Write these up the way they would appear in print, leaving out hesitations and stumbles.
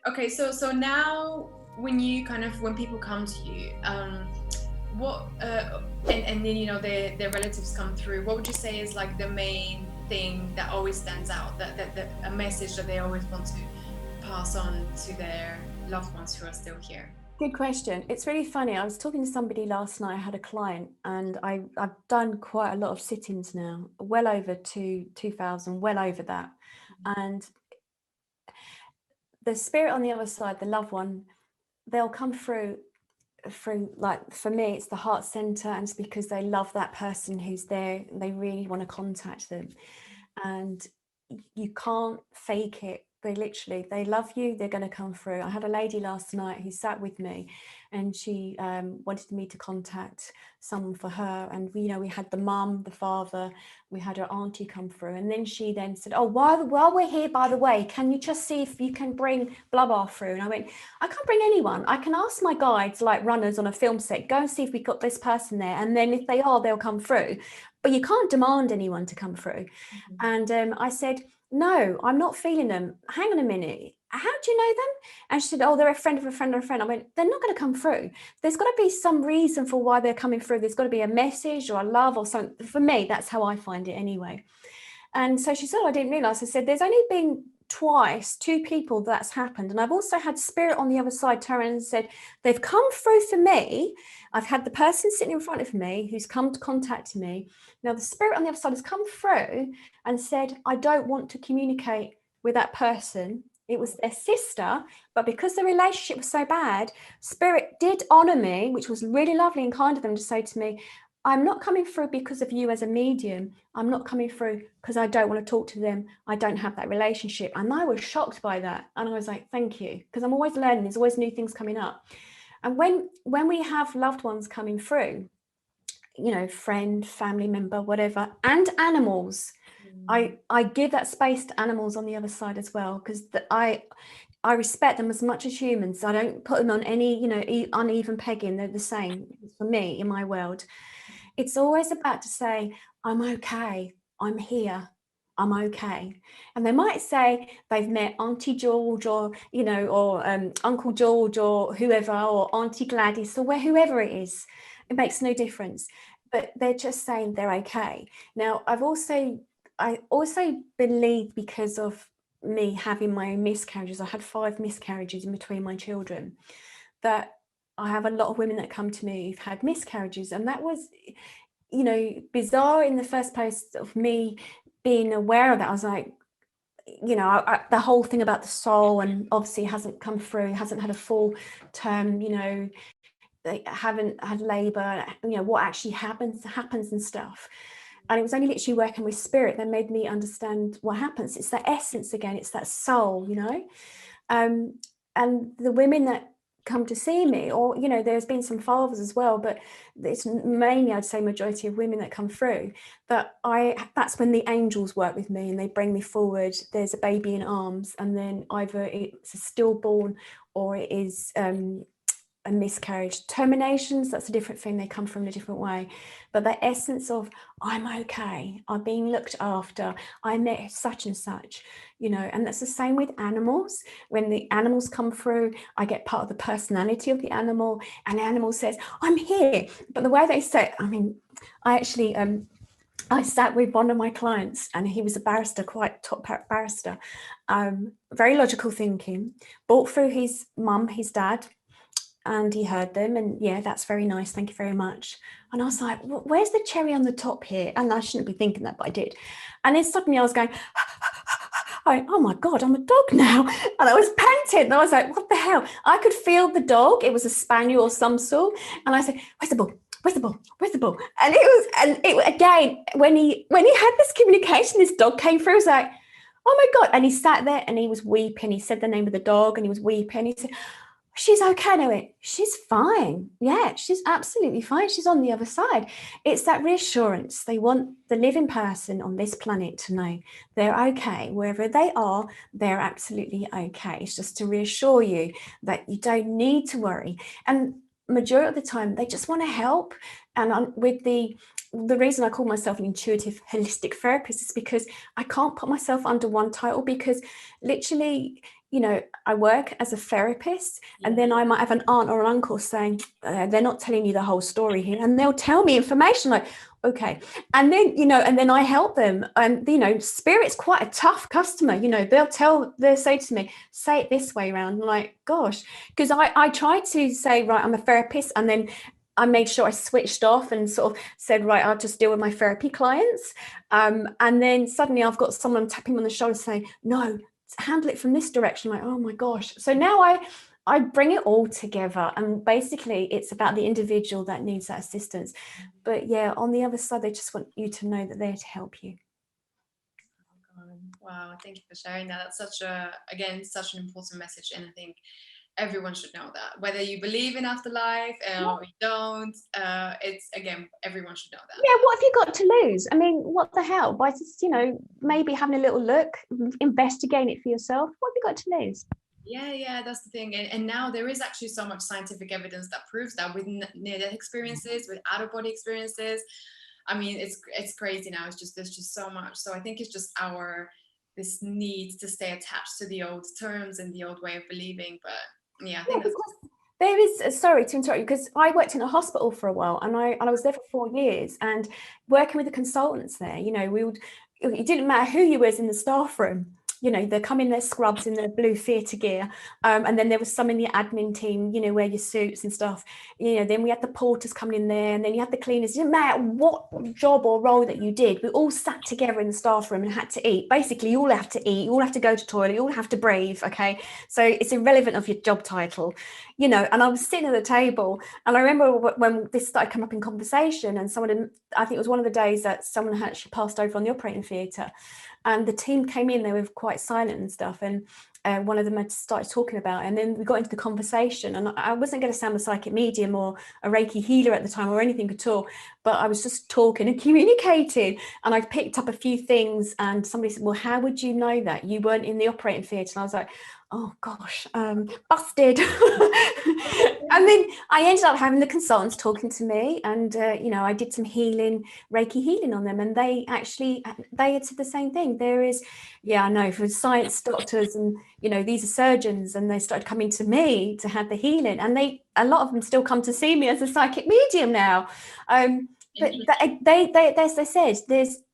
Okay, so now when people come to you, what and then their relatives come through, what would you say is like the main thing that always stands out, that a message that they always want to pass on to their loved ones who are still here? Good question. It's really funny. I was talking to somebody last night. I had a client, and I've done quite a lot of sit-ins now, well over 2,000, well over that. And the spirit on the other side, the loved one, they'll come through like, for me, it's the heart center, and it's because they love that person who's there. They really want to contact them, and you can't fake it. They love you, they're going to come through. I had a lady last night who sat with me, and she wanted me to contact someone for her, and we had the mum, the father, we had her auntie come through, and then she then said, oh, while we're here, by the way, can you just see if you can bring blah blah through? And I went, I can't bring anyone. I can ask my guides, like runners on a film set, go and see if we got this person there, and then if they are, they'll come through, but you can't demand anyone to come through. And I said, no, I'm not feeling them. Hang on a minute. How do you know them? And she said, oh, they're a friend of a friend of a friend. I went, they're not going to come through. There's got to be some reason for why they're coming through. There's got to be a message or a love or something. For me, that's how I find it anyway. And so she said, oh, I didn't realize. I said, there's only been twice, two people that's happened. And I've also had spirit on the other side turn around and said, they've come through for me. I've had the person sitting in front of me who's come to contact me. Now the spirit on the other side has come through and said, I don't want to communicate with that person. It was their sister, but because the relationship was so bad, spirit did honor me, which was really lovely and kind of them to say to me, I'm not coming through because of you as a medium. I'm not coming through because I don't want to talk to them. I don't have that relationship. And I was shocked by that. And I was like, thank you. Because I'm always learning. There's always new things coming up. And when we have loved ones coming through, friend, family member, whatever, and animals, I give that space to animals on the other side as well, because I respect them as much as humans. I don't put them on any, uneven pegging. They're the same for me in my world. It's always about to say, I'm okay, I'm here, I'm okay. And they might say they've met Auntie George or Uncle George or whoever, or Auntie Gladys or whoever it is. It makes no difference. But they're just saying they're okay. Now, I also believe, because of me having my own miscarriages, I had 5 miscarriages in between my children, that I have a lot of women that come to me who've had miscarriages. And that was, bizarre in the first place of me being aware of that. I was like, the whole thing about the soul, and obviously hasn't come through, hasn't had a full term, they haven't had labor, what actually happens and stuff. And it was only literally working with spirit that made me understand what happens. It's that essence again, it's that soul, and the women that come to see me, or there's been some fathers as well, but it's mainly, I'd say, majority of women that come through, that's when the angels work with me and they bring me forward. There's a baby in arms, and then either it's a stillborn or it is a miscarriage. Terminations, that's a different thing. They come from a different way. But the essence of, I'm okay, I'm being looked after, I met such and such, and that's the same with animals. When the animals come through, I get part of the personality of the animal, and the animal says, I'm here. But the way they say, I actually I sat with one of my clients, and he was a barrister, quite top barrister, very logical thinking, brought through his mum, his dad, and he heard them, and yeah, that's very nice, thank you very much. And I was like, where's the cherry on the top here? And I shouldn't be thinking that, but I did. And then suddenly I was going, oh my God, I'm a dog now. And I was panting, and I was like, what the hell? I could feel the dog. It was a spaniel or some sort. And I said, where's the ball? Where's the ball? Where's the ball? And again, when he had this communication, this dog came through. It was like, oh my God. And he sat there and he was weeping. He said the name of the dog and he was weeping. He said, she's okay. And I went, she's fine. Yeah, she's absolutely fine. She's on the other side. It's that reassurance. They want the living person on this planet to know they're okay. Wherever they are, they're absolutely okay. It's just to reassure you that you don't need to worry. And majority of the time, they just want to help. And with the reason I call myself an intuitive holistic therapist is because I can't put myself under one title, because literally I work as a therapist, and then I might have an aunt or an uncle saying, they're not telling you the whole story here, and they'll tell me information like, okay, and then and then I help them. And Spirit's quite a tough customer. They'll say to me, say it this way around. I'm like, gosh, because I try to say, right, I'm a therapist, and then I made sure I switched off and sort of said, right, I'll just deal with my therapy clients. And then suddenly I've got someone tapping me on the shoulder saying, no, handle it from this direction. Like, oh my gosh. So now I bring it all together, and basically it's about the individual that needs that assistance. But yeah, on the other side, they just want you to know that they're to help you. Wow, thank you for sharing that. That's such an important message, and I think everyone should know that, whether you believe in afterlife or you don't. Everyone should know that. Yeah, what have you got to lose? I mean, what the hell? By just maybe having a little look, investigating it for yourself. What have you got to lose? Yeah, that's the thing. And now there is actually so much scientific evidence that proves that with near-death experiences, with out-of-body experiences. I mean, it's crazy now. There's just so much. So I think it's just this need to stay attached to the old terms and the old way of believing. But yeah, I think there is, sorry to interrupt you, because I worked in a hospital for a while, and I was there for 4 years, and working with the consultants there, it didn't matter who you was in the staff room. They come in their scrubs in their blue theatre gear. And then there was some in the admin team, wear your suits and stuff. Then we had the porters coming in there, and then you had the cleaners. It didn't matter what job or role that you did. We all sat together in the staff room and had to eat. Basically, you all have to eat, you all have to go to toilet, you all have to breathe, okay? So it's irrelevant of your job title, and I was sitting at the table, and I remember when this started coming up in conversation, and I think it was one of the days that someone had actually passed over on the operating theatre. And the team came in, they were quite silent and stuff. And one of them had started talking about it. And then we got into the conversation. And I wasn't going to sound a psychic medium or a Reiki healer at the time or anything at all. But I was just talking and communicating. And I picked up a few things. And somebody said, well, how would you know that? You weren't in the operating theatre. And I was like, oh gosh, busted. And then I ended up having the consultants talking to me, and I did some Reiki healing on them, and they had said the same thing. There is, I know, for science doctors, and these are surgeons, and they started coming to me to have the healing, and a lot of them still come to see me as a psychic medium now. But as they said,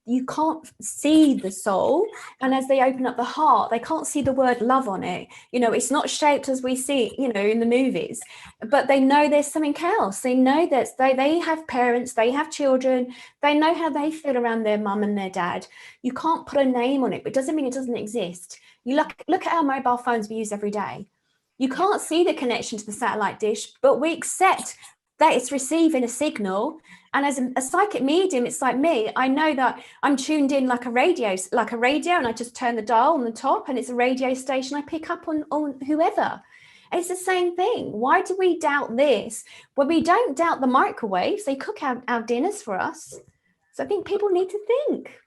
you can't see the soul, and as they open up the heart, they can't see the word love on it. It's not shaped as we see it, in the movies, but they know there's something else. They know that they have parents, they have children, they know how they feel around their mum and their dad. You can't put a name on it, but it doesn't mean it doesn't exist. You look at our mobile phones we use every day. You can't see the connection to the satellite dish, but we accept that it's receiving a signal. And as a psychic medium, it's like me. I know that I'm tuned in like a radio, and I just turn the dial on the top, and it's a radio station. I pick up on whoever. It's the same thing. Why do we doubt this? Well, we don't doubt the microwaves. They cook our dinners for us. So I think people need to think.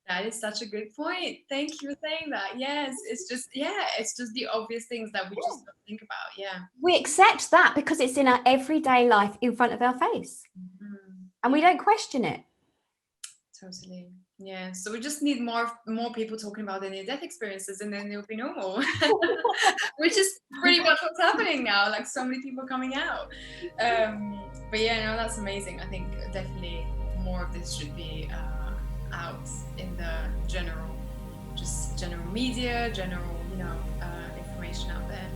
That is such a good point. Thank you for saying that. Yes, it's just the obvious things that we just don't think about. Yeah. We accept that because it's in our everyday life in front of our face. Mm-hmm. And we don't question it. Totally. Yeah. So we just need more people talking about their near-death experiences, and then it'll be normal. Which is pretty much what's happening now. Like, so many people coming out. But yeah, no, that's amazing. I think definitely more of this should be out in the general media, information out there.